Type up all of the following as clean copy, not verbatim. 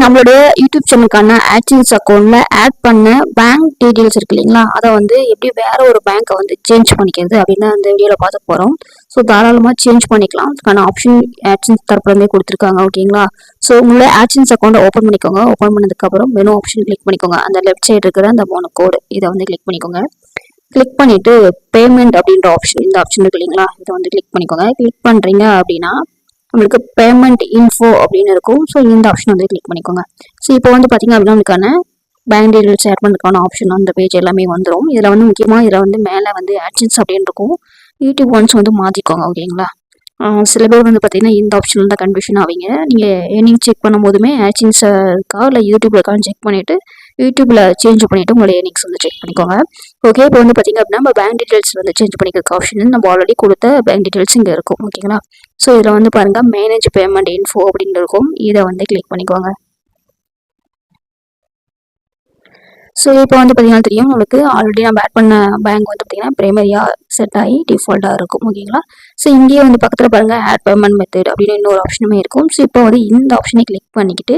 நம்மளுடைய யூடியூப் சேனலுக்கான ஆட்சன்ஸ் அக்கௌண்ட்ல ஆட் பண்ண பேங்க் டீடைல்ஸ் இருக்கு இல்லைங்களா, அதை வந்து எப்படி வேற ஒரு பேங்க்கை வந்து சேஞ்ச் பண்ணிக்கிறது அப்படின்னு அந்த வீடியோவில் பார்த்து போகிறோம். ஸோ தாராளமாக சேஞ்ச் பண்ணிக்கலாம். அதுக்கான ஆப்ஷன் ஆட்சன்ஸ் தரப்புலேருந்தே கொடுத்துருக்காங்க. ஓகேங்களா. ஸோ உங்களோட ஆட்சன்ஸ் அக்கௌண்ட்டை ஓப்பன் பண்ணிக்கோங்க. ஓப்பன் பண்ணதுக்கப்புறம் மெனு ஆப்ஷன் கிளிக் பண்ணிக்கோங்க. அந்த லெஃப்ட் சைடு இருக்கிற அந்த 3 கோடு இதை வந்து கிளிக் பண்ணிக்கோங்க. கிளிக் பண்ணிட்டு பேமெண்ட் அப்படின்ற ஆப்ஷன், இந்த ஆப்ஷன் இருக்கு இல்லைங்களா, இதை வந்து கிளிக் பண்ணிக்கோங்க. கிளிக் பண்ணுறீங்க அப்படின்னா உங்களுக்கு பேமெண்ட் இன்ஃபோ அப்படின்னு இருக்கும். ஸோ இந்த ஆப்ஷன் வந்து கிளிக் பண்ணிக்கோங்க. ஸோ இப்போ வந்து பார்த்தீங்க அப்படின்னா உங்களுக்கான பேங்க் டீடைல்ஸ் ஆட் பண்ணுறதுக்கான ஆப்ஷன் அந்த பேஜ் எல்லாமே வந்துடும். இதில் வந்து முக்கியமாக இதில் வந்து மேலே வந்து ஆட்சன்ஸ் அப்படின்னு இருக்கும். யூடியூப் ஒன்ஸ் வந்து மாற்றிக்கோங்க. ஓகேங்களா. சில பேர் வந்து பார்த்தீங்கன்னா இந்த ஆப்ஷனில் தான் கன்ஃபியூஷன் ஆவீங்க. நீங்கள் ஏர்னிங் செக் பண்ணும் போதுமே ஆட்சன்ஸ் இருக்கா இல்லை யூடியூப்ல இருக்கான்னு செக் பண்ணிவிட்டு யூடியூப்ல சேஞ்ச் பண்ணிவிட்டு உங்களோட ஏர்னிங்ஸ் வந்து செக் பண்ணிக்கோங்க. ஓகே. இப்போ வந்து பார்த்தீங்க அப்படின்னா நம்ம பேங்க் டீடைல்ஸ் வந்து சேஞ்ச் பண்ணிக்கிறதுக்கு ஆப்ஷன் நம்ம ஆல்ரெடி கொடுத்த பேங்க் டீடைல்ஸ் இங்கே இருக்கும். ஓகேங்களா. ஸோ இதில் வந்து பாருங்கள் மேனேஜ் பேமெண்ட் இன்ஃபோ அப்படின்னு இருக்கும். இதை வந்து கிளிக் பண்ணிக்கோங்க. ஸோ இப்போ வந்து பார்த்தீங்கன்னா தெரியும் உங்களுக்கு ஆல்ரெடி நம்ம ஆட் பண்ண பேங்க் வந்து பார்த்தீங்கன்னா பிரைமரியாக செட் ஆகி டிஃபால்ட்டாக இருக்கும். ஓகேங்களா. ஸோ இங்கேயே வந்து பக்கத்தில் பாருங்கள் ஆட் பேமெண்ட் மெத்தட் அப்படின்னு இன்னொரு ஆப்ஷனுமே இருக்கும். ஸோ இப்போ வந்து இந்த ஆப்ஷனை கிளிக் பண்ணிக்கிட்டு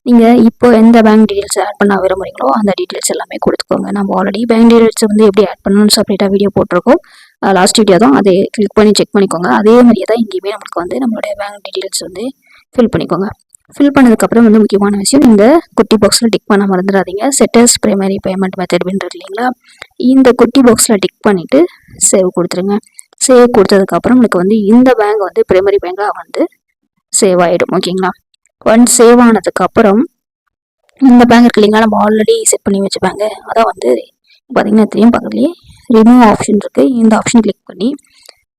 நீங்கள் இப்போ எந்த பேங்க் டீடைல்ஸ் ஆட் பண்ண விரும்புறீங்களோ அந்த டீடைல்ஸ் எல்லாமே கொடுத்துக்கோங்க. நம்ம ஆல்ரெடி பேங்க் டீடைல்ஸ் வந்து எப்படி ஆட் பண்ணணும்னு செப்பரேட்டாக வீடியோ போட்டிருக்கோம். லாஸ்ட் வீடியோ தான், அதை கிளிக் பண்ணி செக் பண்ணிக்கோங்க. அதே மாதிரியே தான் இங்கேயுமே நம்மளுக்கு வந்து நம்மளுடைய பேங்க் டீடைல்ஸ் வந்து ஃபில் பண்ணிக்கோங்க. ஃபில் பண்ணதுக்கப்புறம் வந்து முக்கியமான விஷயம், இந்த குட்டி பாக்ஸில் டிக் பண்ண மறந்துடாதீங்க. செட்டர்ஸ் பிரைமரி பேமெண்ட் மெத்தட் அப்படின்றது இல்லைங்களா, இந்த குட்டி பாக்ஸில் டிக் பண்ணிவிட்டு சேவ் கொடுத்துருங்க. சேவ் கொடுத்ததுக்கப்புறம் உங்களுக்கு வந்து இந்த பேங்க் வந்து பிரைமரி பேங்காக வந்து சேவ் ஆகிடும். ஓகேங்களா. ஒன்ஸ் சேவ் ஆனதுக்கப்புறம் இந்த பேங்க் இருக்கு இல்லைங்களா, நம்ம ஆல்ரெடி செட் பண்ணி வச்ச பேங்க், அதான் வந்து பார்த்தீங்கன்னா தெரியும் பக்கத்துலேயே ரிமூவ் ஆப்ஷன் இருக்குது. இந்த ஆப்ஷன் கிளிக் பண்ணி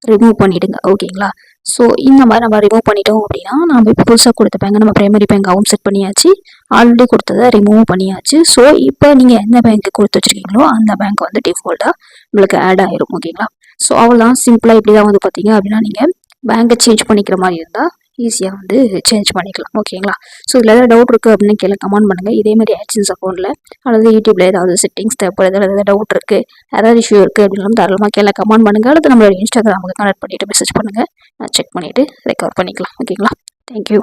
ரிமூவ் பண்ணிவிடுங்க. ஓகேங்களா. ஸோ இந்த மாதிரி நம்ம ரிமூவ் பண்ணிட்டோம் அப்படின்னா நம்ம இப்போ புதுசாக கொடுத்த பேங்க் நம்ம பிரைமரி பேங்காகவும் செட் பண்ணியாச்சு, ஆல்ரெடி கொடுத்ததை ரிமூவ் பண்ணியாச்சு. ஸோ இப்போ நீங்கள் எந்த பேங்க்கு கொடுத்து வச்சுருக்கீங்களோ அந்த பேங்க் வந்து டிஃபால்ட்டாக உங்களுக்கு ஆட் ஆகிடும். ஓகேங்களா. ஸோ அவ்வளோதான், சிம்பிளாக இப்படி தான் வந்து பார்த்தீங்க அப்படின்னா நீங்கள் பேங்கை சேஞ்ச் பண்ணிக்கிற மாதிரி இருந்தால் ஈஸியாக வந்து சேஞ்ச் பண்ணிக்கலாம். ஓகேங்களா. ஸோ இதில் ஏதாவது டவுட் இருக்குது அப்படின்னு கீழே கமெண்ட் பண்ணுங்கள். இதேமாதிரி ஆட்சன்ஸ் அக்கௌண்ட்டில் அல்லது யூடியூப்பில் ஏதாவது செட்டிங்ஸ் தேவைப்படுது, ஏதாவது டவுட் இருக்குது, ஏதாவது இஷ்யூ இருக்குது அப்படின்னாலும் தாராளமாக கீழே கமெண்ட் பண்ணுங்கள். அல்லது நம்மளோட இன்ஸ்டாகிராமுக்கு கனெக்ட் பண்ணிவிட்டு மெசேஜ் பண்ணுங்கள். நான் செக் பண்ணிவிட்டு ரெக்கவர் பண்ணிக்கலாம். ஓகேங்களா. தேங்க்யூ.